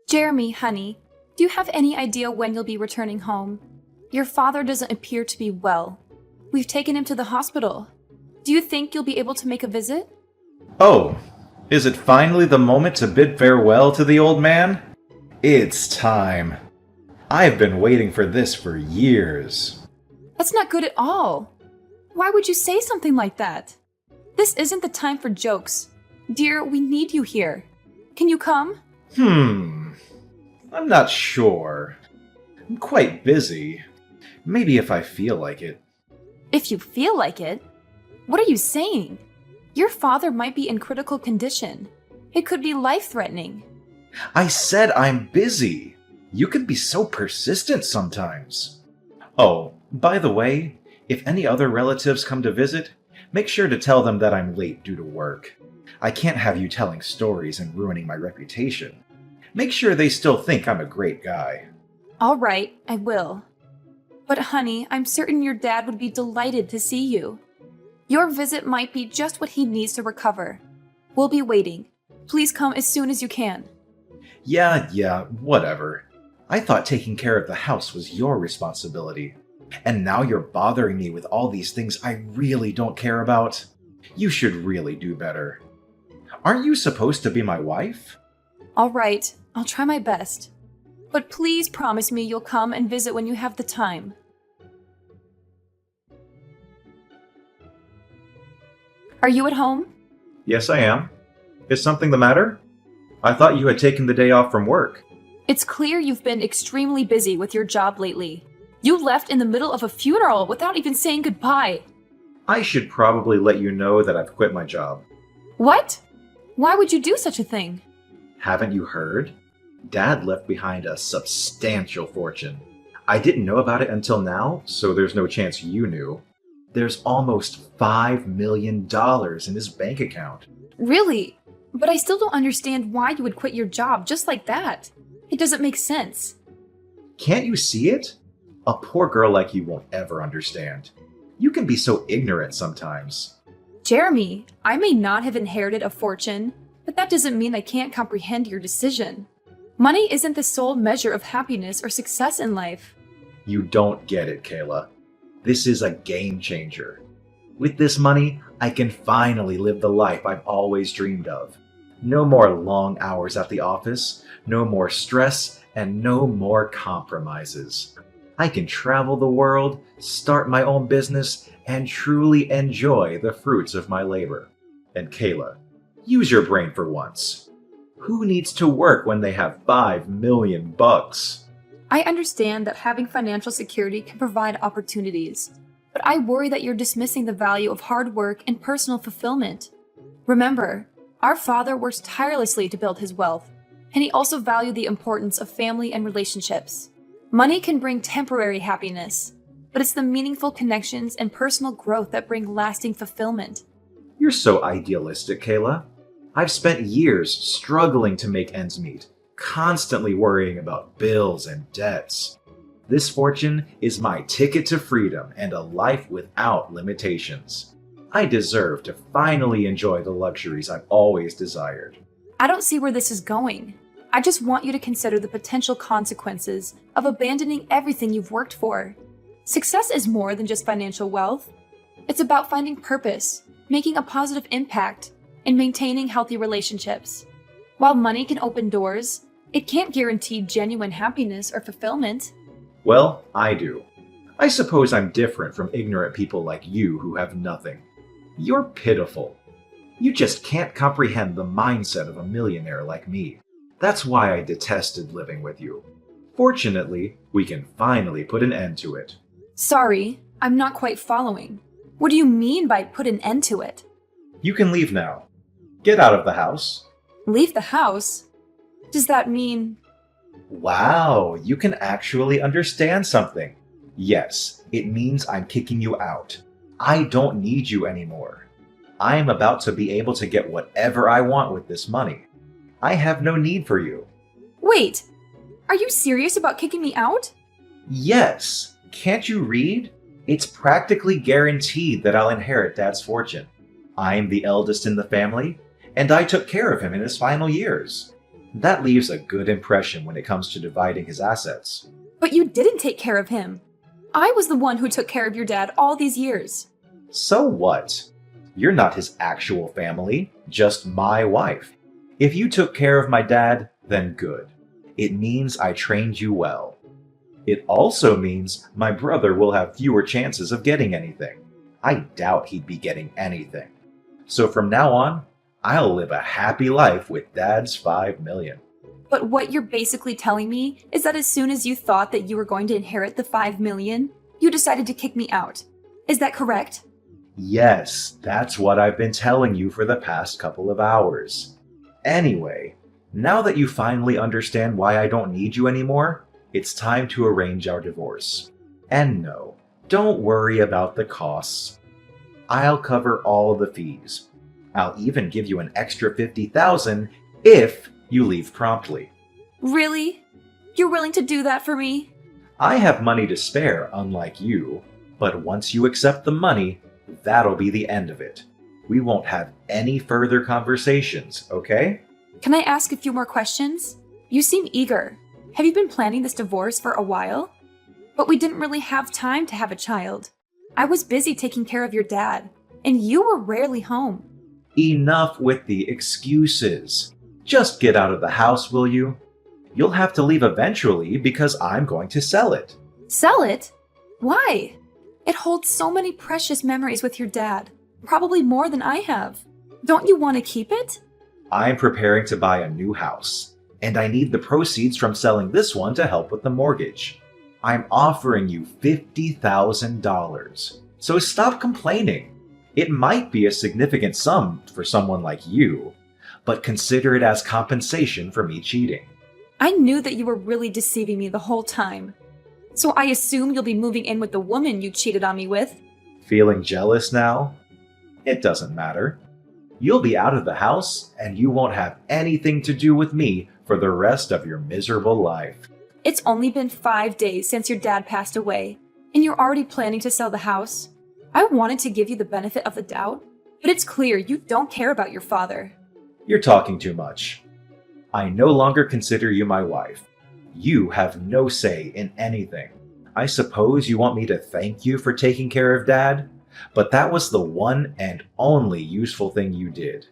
Jeremy, honey, do you have any idea when you'll be returning home? Your father doesn't appear to be well. We've taken him to the hospital. Do you think you'll be able to make a visit? Oh, is it finally the moment to bid farewell to the old man? It's time. I've been waiting for this for years. That's not good at all. Why would you say something like that? This isn't the time for jokes. Dear, we need you here. Can you come? I'm not sure. I'm quite busy. Maybe if I feel like it. If you feel like it? What are you saying? Your father might be in critical condition. It could be life-threatening. I said I'm busy. You can be so persistent sometimes. Oh, by the way, if any other relatives come to visit, make sure to tell them that I'm late due to work. I can't have you telling stories and ruining my reputation. Make sure they still think I'm a great guy. All right, I will. But honey, I'm certain your dad would be delighted to see you. Your visit might be just what he needs to recover. We'll be waiting. Please come as soon as you can. Yeah, whatever. I thought taking care of the house was your responsibility. And now you're bothering me with all these things I really don't care about. You should really do better. Aren't you supposed to be my wife? All right, I'll try my best. But please promise me you'll come and visit when you have the time. Are you at home? Yes, I am. Is something the matter? I thought you had taken the day off from work. It's clear you've been extremely busy with your job lately. You left in the middle of a funeral without even saying goodbye. I should probably let you know that I've quit my job. What? Why would you do such a thing? Haven't you heard? Dad left behind a substantial fortune. I didn't know about it until now, so there's no chance you knew. There's almost $5 million in his bank account. Really? But I still don't understand why you would quit your job just like that. It doesn't make sense. Can't you see it? A poor girl like you won't ever understand. You can be so ignorant sometimes. Jeremy, I may not have inherited a fortune, but that doesn't mean I can't comprehend your decision. Money isn't the sole measure of happiness or success in life. You don't get it, Kayla. This is a game changer. With this money, I can finally live the life I've always dreamed of. No more long hours at the office, no more stress, and no more compromises. I can travel the world, start my own business, and truly enjoy the fruits of my labor. And Kayla, use your brain for once. Who needs to work when they have $5 million? I understand that having financial security can provide opportunities, but I worry that you're dismissing the value of hard work and personal fulfillment. Remember, our father works tirelessly to build his wealth, and he also valued the importance of family and relationships. Money can bring temporary happiness, but it's the meaningful connections and personal growth that bring lasting fulfillment. You're so idealistic, Kayla. I've spent years struggling to make ends meet, constantly worrying about bills and debts. This fortune is my ticket to freedom and a life without limitations. I deserve to finally enjoy the luxuries I've always desired. I don't see where this is going. I just want you to consider the potential consequences of abandoning everything you've worked for. Success is more than just financial wealth. It's about finding purpose, making a positive impact, and maintaining healthy relationships. While money can open doors, it can't guarantee genuine happiness or fulfillment. Well, I do. I suppose I'm different from ignorant people like you who have nothing. You're pitiful. You just can't comprehend the mindset of a millionaire like me. That's why I detested living with you. Fortunately, we can finally put an end to it. Sorry, I'm not quite following. What do you mean by put an end to it? You can leave now. Get out of the house. Leave the house? Does that mean... Wow, you can actually understand something. Yes, it means I'm kicking you out. I don't need you anymore. I am about to be able to get whatever I want with this money. I have no need for you. Wait, are you serious about kicking me out? Yes. Can't you read? It's practically guaranteed that I'll inherit Dad's fortune. I'm the eldest in the family, and I took care of him in his final years. That leaves a good impression when it comes to dividing his assets. But you didn't take care of him. I was the one who took care of your dad all these years. So what? You're not his actual family, just my wife. If you took care of my dad, then good. It means I trained you well. It also means my brother will have fewer chances of getting anything. I doubt he'd be getting anything. So from now on, I'll live a happy life with Dad's $5 million. But what you're basically telling me is that as soon as you thought that you were going to inherit the $5 million, you decided to kick me out. Is that correct? Yes, that's what I've been telling you for the past couple of hours. Anyway, now that you finally understand why I don't need you anymore, it's time to arrange our divorce. And no, don't worry about the costs. I'll cover all the fees. I'll even give you an extra $50,000 if you leave promptly. Really? You're willing to do that for me? I have money to spare, unlike you, but once you accept the money, that'll be the end of it. We won't have any further conversations, okay? Can I ask a few more questions? You seem eager. Have you been planning this divorce for a while? But we didn't really have time to have a child. I was busy taking care of your dad, and you were rarely home. Enough with the excuses. Just get out of the house, will you? You'll have to leave eventually because I'm going to sell it. Sell it? Why? It holds so many precious memories with your dad, probably more than I have. Don't you want to keep it? I'm preparing to buy a new house, and I need the proceeds from selling this one to help with the mortgage. I'm offering you $50,000, so stop complaining. It might be a significant sum for someone like you, but consider it as compensation for me cheating. I knew that you were really deceiving me the whole time. So I assume you'll be moving in with the woman you cheated on me with. Feeling jealous now? It doesn't matter. You'll be out of the house, and you won't have anything to do with me for the rest of your miserable life. It's only been 5 days since your dad passed away, and you're already planning to sell the house. I wanted to give you the benefit of the doubt, but it's clear you don't care about your father. You're talking too much. I no longer consider you my wife. You have no say in anything. I suppose you want me to thank you for taking care of Dad, but that was the one and only useful thing you did.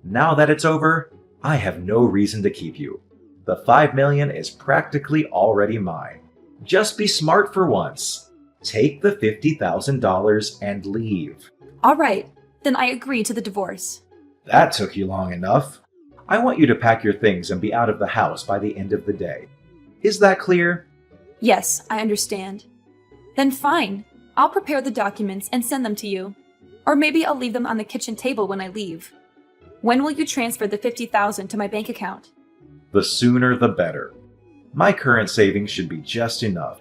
Now that it's over, I have no reason to keep you. The $5 million is practically already mine. Just be smart for once. Take the $50,000 and leave. All right, then I agree to the divorce. That took you long enough. I want you to pack your things and be out of the house by the end of the day. Is that clear? Yes, I understand. Then fine. I'll prepare the documents and send them to you. Or maybe I'll leave them on the kitchen table when I leave. When will you transfer the $50,000 to my bank account? The sooner the better. My current savings should be just enough.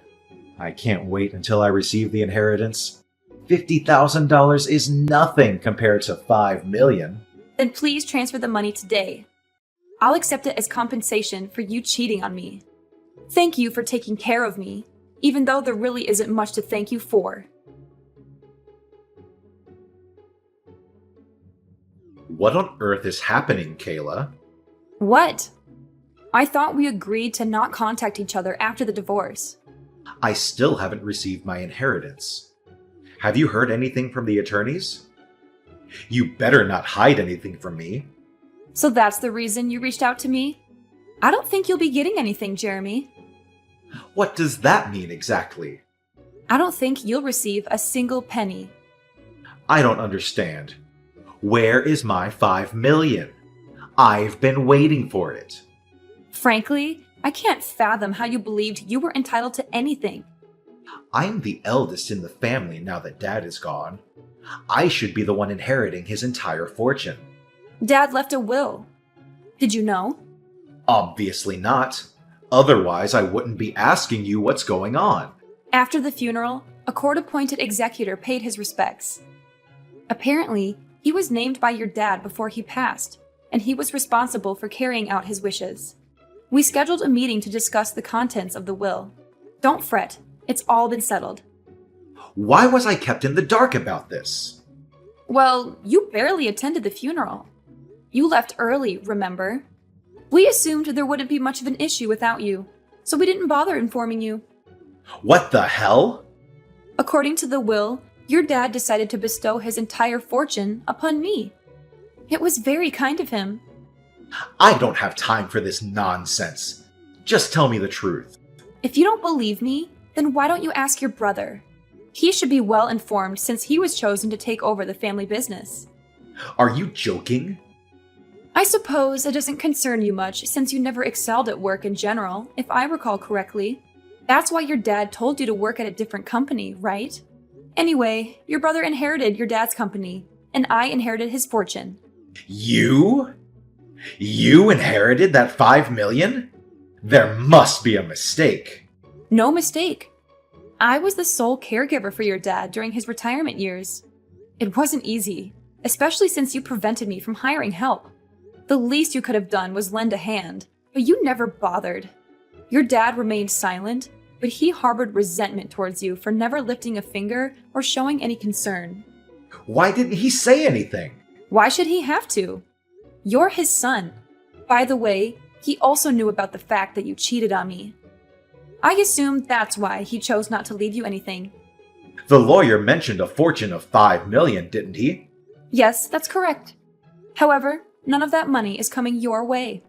I can't wait until I receive the inheritance. $50,000 is nothing compared to $5 million. Then please transfer the money today. I'll accept it as compensation for you cheating on me. Thank you for taking care of me, even though there really isn't much to thank you for. What on earth is happening, Kayla? What? I thought we agreed to not contact each other after the divorce. I still haven't received my inheritance. Have you heard anything from the attorneys? You better not hide anything from me. So that's the reason you reached out to me? I don't think you'll be getting anything, Jeremy. What does that mean exactly? I don't think you'll receive a single penny. I don't understand. Where is my $5 million? I've been waiting for it. Frankly, I can't fathom how you believed you were entitled to anything. I'm the eldest in the family now that Dad is gone. I should be the one inheriting his entire fortune. Dad left a will. Did you know? Obviously not. Otherwise, I wouldn't be asking you what's going on. After the funeral, a court-appointed executor paid his respects. Apparently, he was named by your dad before he passed, and he was responsible for carrying out his wishes. We scheduled a meeting to discuss the contents of the will. Don't fret, it's all been settled. Why was I kept in the dark about this? Well, you barely attended the funeral. You left early, remember? We assumed there wouldn't be much of an issue without you, so we didn't bother informing you. What the hell? According to the will, your dad decided to bestow his entire fortune upon me. It was very kind of him. I don't have time for this nonsense. Just tell me the truth. If you don't believe me, then why don't you ask your brother? He should be well informed since he was chosen to take over the family business. Are you joking? I suppose it doesn't concern you much since you never excelled at work in general, if I recall correctly. That's why your dad told you to work at a different company, right? Anyway, your brother inherited your dad's company, and I inherited his fortune. You? You inherited that 5 million? There must be a mistake. No mistake. I was the sole caregiver for your dad during his retirement years. It wasn't easy, especially since you prevented me from hiring help. The least you could have done was lend a hand, but you never bothered. Your dad remained silent, but he harbored resentment towards you for never lifting a finger or showing any concern. Why didn't he say anything? Why should he have to? You're his son. By the way, he also knew about the fact that you cheated on me. I assume that's why he chose not to leave you anything. The lawyer mentioned a fortune of 5 million, didn't he? Yes, that's correct. However, none of that money is coming your way.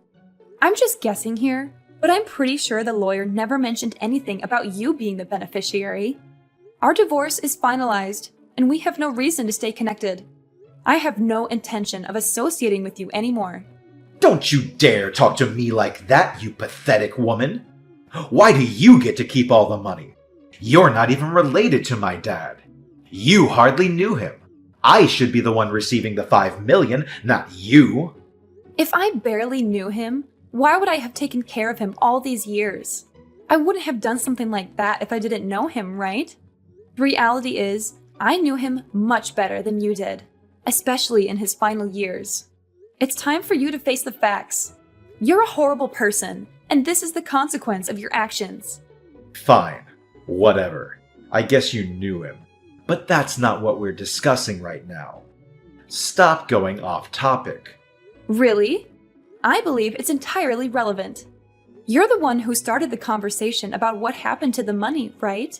I'm just guessing here, but I'm pretty sure the lawyer never mentioned anything about you being the beneficiary. Our divorce is finalized, and we have no reason to stay connected. I have no intention of associating with you anymore. Don't you dare talk to me like that, you pathetic woman! Why do you get to keep all the money? You're not even related to my dad. You hardly knew him. I should be the one receiving the 5 million, not you. If I barely knew him, why would I have taken care of him all these years? I wouldn't have done something like that if I didn't know him, right? The reality is, I knew him much better than you did, especially in his final years. It's time for you to face the facts. You're a horrible person, and this is the consequence of your actions. Fine. Whatever. I guess you knew him. But that's not what we're discussing right now. Stop going off topic. Really? I believe it's entirely relevant. You're the one who started the conversation about what happened to the money, right?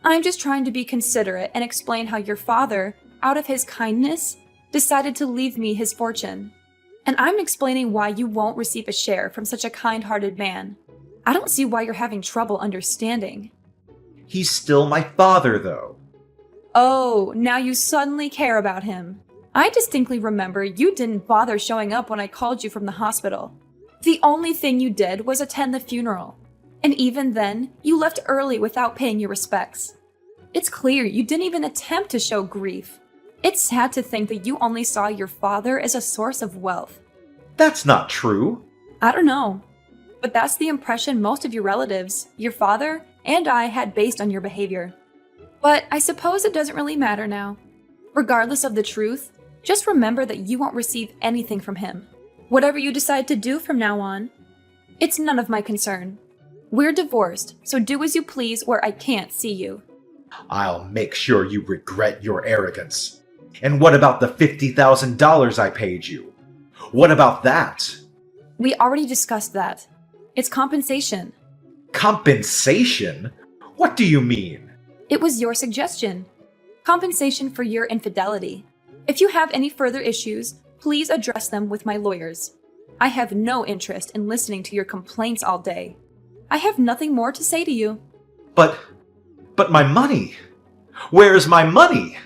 I'm just trying to be considerate and explain how your father, out of his kindness, decided to leave me his fortune. And I'm explaining why you won't receive a share from such a kind-hearted man. I don't see why you're having trouble understanding. He's still my father, though. Oh, now you suddenly care about him. I distinctly remember you didn't bother showing up when I called you from the hospital. The only thing you did was attend the funeral. And even then, you left early without paying your respects. It's clear you didn't even attempt to show grief. It's sad to think that you only saw your father as a source of wealth. That's not true. I don't know. But that's the impression most of your relatives, your father, and I had based on your behavior. But I suppose it doesn't really matter now. Regardless of the truth, just remember that you won't receive anything from him. Whatever you decide to do from now on, it's none of my concern. We're divorced, so do as you please where I can't see you. I'll make sure you regret your arrogance. And what about the $50,000 I paid you? What about that? We already discussed that. It's compensation. Compensation? What do you mean? It was your suggestion. Compensation for your infidelity. If you have any further issues, please address them with my lawyers. I have no interest in listening to your complaints all day. I have nothing more to say to you. But my money! Where's my money?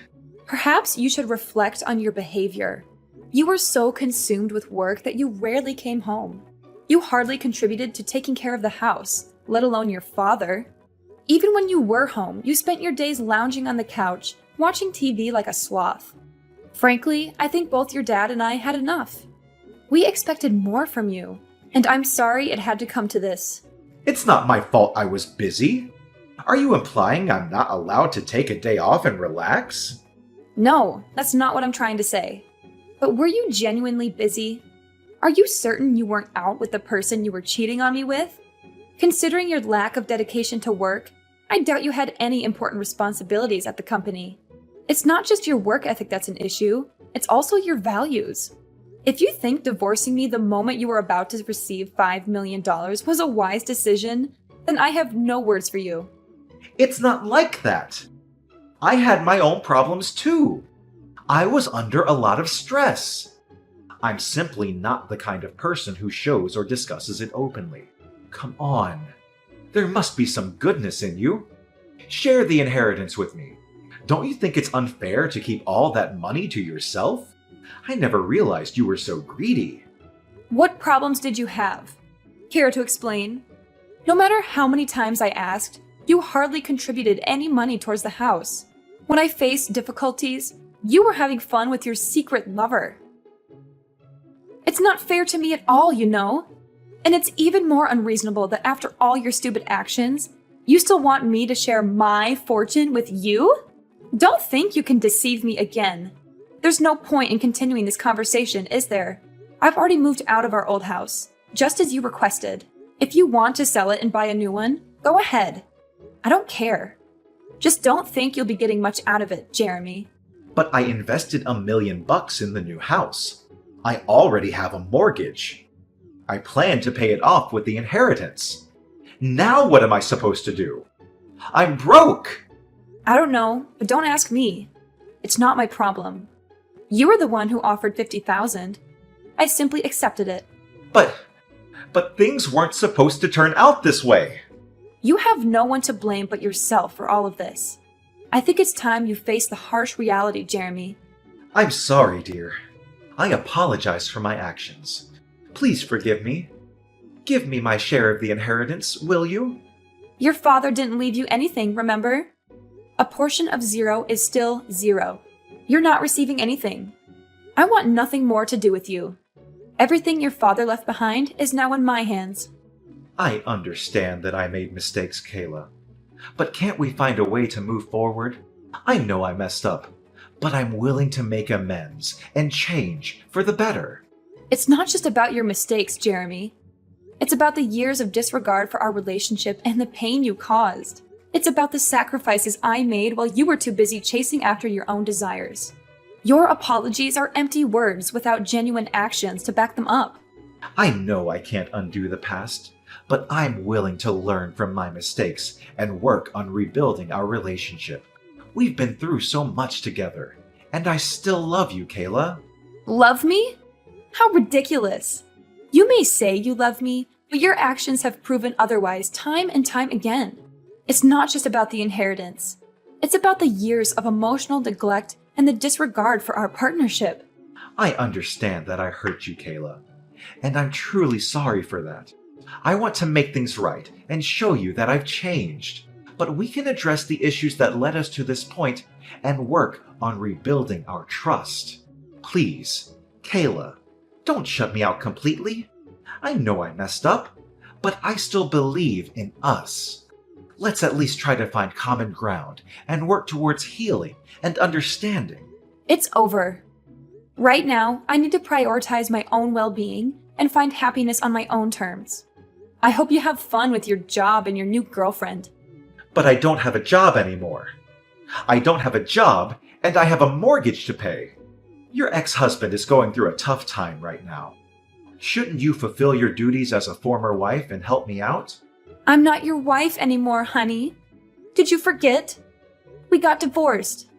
Perhaps you should reflect on your behavior. You were so consumed with work that you rarely came home. You hardly contributed to taking care of the house, let alone your father. Even when you were home, you spent your days lounging on the couch, watching TV like a sloth. Frankly, I think both your dad and I had enough. We expected more from you, and I'm sorry it had to come to this. It's not my fault I was busy. Are you implying I'm not allowed to take a day off and relax? No, that's not what I'm trying to say. But were you genuinely busy? Are you certain you weren't out with the person you were cheating on me with? Considering your lack of dedication to work, I doubt you had any important responsibilities at the company. It's not just your work ethic that's an issue, it's also your values. If you think divorcing me the moment you were about to receive $5 million was a wise decision, then I have no words for you. It's not like that. I had my own problems too. I was under a lot of stress. I'm simply not the kind of person who shows or discusses it openly. Come on. There must be some goodness in you. Share the inheritance with me. Don't you think it's unfair to keep all that money to yourself? I never realized you were so greedy. What problems did you have? Care to explain? No matter how many times I asked, you hardly contributed any money towards the house. When I faced difficulties, you were having fun with your secret lover. It's not fair to me at all, you know. And it's even more unreasonable that after all your stupid actions, you still want me to share my fortune with you? Don't think you can deceive me again. There's no point in continuing this conversation, is there? I've already moved out of our old house, just as you requested. If you want to sell it and buy a new one, go ahead. I don't care. Just don't think you'll be getting much out of it, Jeremy. But I invested $1 million in the new house. I already have a mortgage. I plan to pay it off with the inheritance. Now what am I supposed to do? I'm broke! I don't know, but don't ask me. It's not my problem. You were the one who offered $50,000. I simply accepted it. But things weren't supposed to turn out this way. You have no one to blame but yourself for all of this. I think it's time you face the harsh reality, Jeremy. I'm sorry, dear. I apologize for my actions. Please forgive me. Give me my share of the inheritance, will you? Your father didn't leave you anything, remember? A portion of 0 is still 0. You're not receiving anything. I want nothing more to do with you. Everything your father left behind is now in my hands. I understand that I made mistakes, Kayla. But can't we find a way to move forward? I know I messed up, but I'm willing to make amends and change for the better. It's not just about your mistakes, Jeremy. It's about the years of disregard for our relationship and the pain you caused. It's about the sacrifices I made while you were too busy chasing after your own desires. Your apologies are empty words without genuine actions to back them up. I know I can't undo the past, but I'm willing to learn from my mistakes and work on rebuilding our relationship. We've been through so much together, and I still love you, Kayla. Love me? How ridiculous. You may say you love me, but your actions have proven otherwise time and time again. It's not just about the inheritance. It's about the years of emotional neglect and the disregard for our partnership. I understand that I hurt you, Kayla, and I'm truly sorry for that. I want to make things right and show you that I've changed. But we can address the issues that led us to this point and work on rebuilding our trust. Please, Kayla, don't shut me out completely. I know I messed up, but I still believe in us. Let's at least try to find common ground and work towards healing and understanding. It's over. Right now, I need to prioritize my own well-being and find happiness on my own terms. I hope you have fun with your job and your new girlfriend. But I don't have a job anymore. I don't have a job, and I have a mortgage to pay. Your ex-husband is going through a tough time right now. Shouldn't you fulfill your duties as a former wife and help me out? I'm not your wife anymore, honey. Did you forget? We got divorced.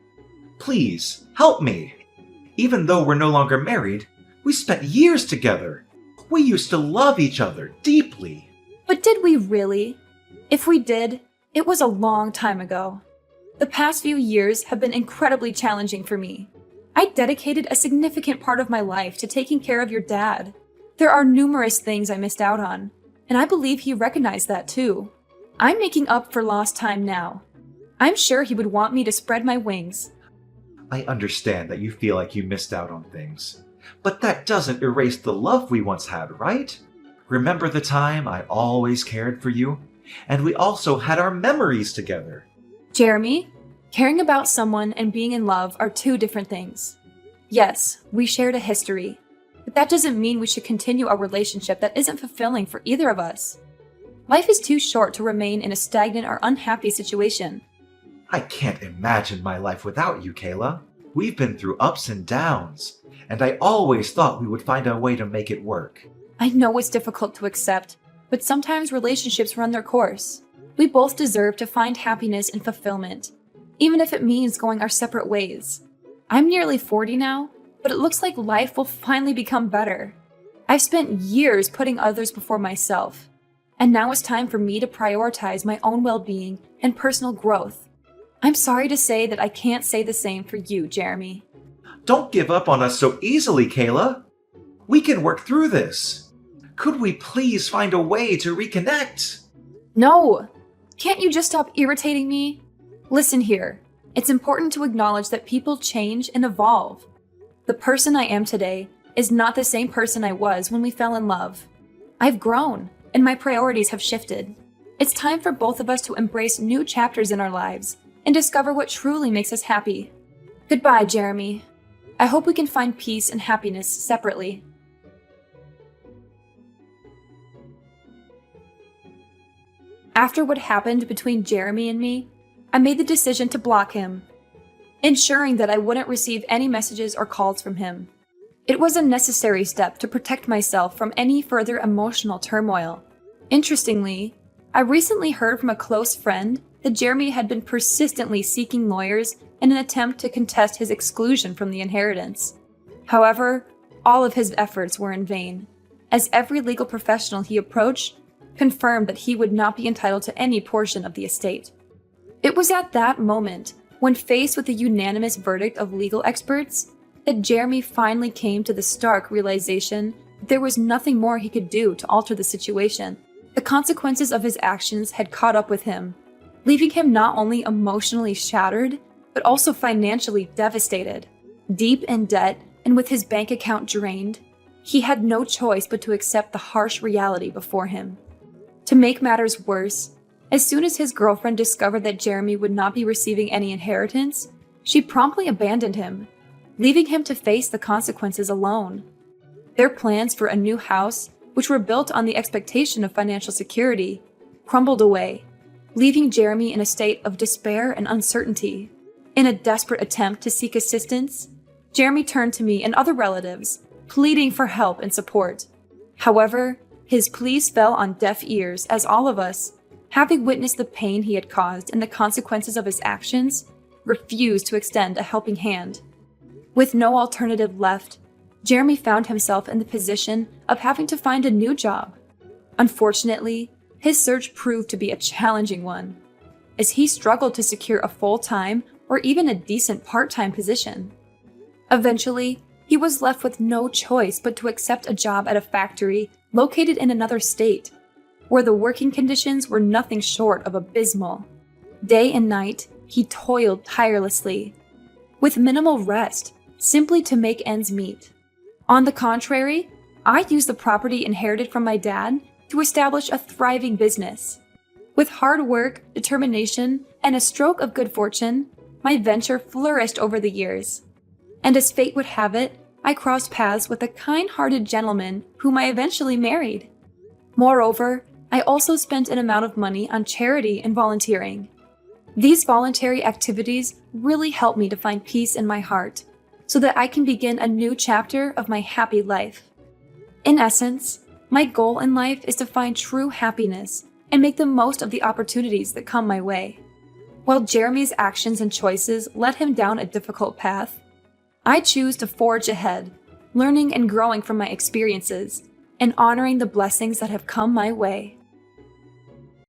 Please, help me. Even though we're no longer married, we spent years together. We used to love each other deeply. But did we really? If we did, it was a long time ago. The past few years have been incredibly challenging for me. I dedicated a significant part of my life to taking care of your dad. There are numerous things I missed out on, and I believe he recognized that too. I'm making up for lost time now. I'm sure he would want me to spread my wings. I understand that you feel like you missed out on things, but that doesn't erase the love we once had, right? Remember the time I always cared for you? And we also had our memories together. Jeremy, caring about someone and being in love are two different things. Yes, we shared a history, but that doesn't mean we should continue a relationship that isn't fulfilling for either of us. Life is too short to remain in a stagnant or unhappy situation. I can't imagine my life without you, Kayla. We've been through ups and downs, and I always thought we would find a way to make it work. I know it's difficult to accept, but sometimes relationships run their course. We both deserve to find happiness and fulfillment, even if it means going our separate ways. I'm nearly 40 now, but it looks like life will finally become better. I've spent years putting others before myself, and now it's time for me to prioritize my own well-being and personal growth. I'm sorry to say that I can't say the same for you, Jeremy. Don't give up on us so easily, Kayla. We can work through this. Could we please find a way to reconnect? No! Can't you just stop irritating me? Listen here. It's important to acknowledge that people change and evolve. The person I am today is not the same person I was when we fell in love. I've grown, and my priorities have shifted. It's time for both of us to embrace new chapters in our lives and discover what truly makes us happy. Goodbye, Jeremy. I hope we can find peace and happiness separately. After what happened between Jeremy and me, I made the decision to block him, ensuring that I wouldn't receive any messages or calls from him. It was a necessary step to protect myself from any further emotional turmoil. Interestingly, I recently heard from a close friend that Jeremy had been persistently seeking lawyers in an attempt to contest his exclusion from the inheritance. However, all of his efforts were in vain, as every legal professional he approached confirmed that he would not be entitled to any portion of the estate. It was at that moment, when faced with the unanimous verdict of legal experts, that Jeremy finally came to the stark realization that there was nothing more he could do to alter the situation. The consequences of his actions had caught up with him, leaving him not only emotionally shattered, but also financially devastated. Deep in debt and with his bank account drained, he had no choice but to accept the harsh reality before him. To make matters worse, as soon as his girlfriend discovered that Jeremy would not be receiving any inheritance, she promptly abandoned him, leaving him to face the consequences alone. Their plans for a new house, which were built on the expectation of financial security, crumbled away, leaving Jeremy in a state of despair and uncertainty. In a desperate attempt to seek assistance, Jeremy turned to me and other relatives, pleading for help and support. However, his pleas fell on deaf ears as all of us, having witnessed the pain he had caused and the consequences of his actions, refused to extend a helping hand. With no alternative left, Jeremy found himself in the position of having to find a new job. Unfortunately, his search proved to be a challenging one, as he struggled to secure a full-time or even a decent part-time position. Eventually, he was left with no choice but to accept a job at a factory located in another state, where the working conditions were nothing short of abysmal. Day and night, he toiled tirelessly, with minimal rest, simply to make ends meet. On the contrary, I used the property inherited from my dad to establish a thriving business. With hard work, determination, and a stroke of good fortune, my venture flourished over the years. And as fate would have it, I crossed paths with a kind-hearted gentleman whom I eventually married. Moreover, I also spent an amount of money on charity and volunteering. These voluntary activities really helped me to find peace in my heart, so that I can begin a new chapter of my happy life. In essence, my goal in life is to find true happiness and make the most of the opportunities that come my way. While Jeremy's actions and choices led him down a difficult path, I choose to forge ahead, learning and growing from my experiences, and honoring the blessings that have come my way.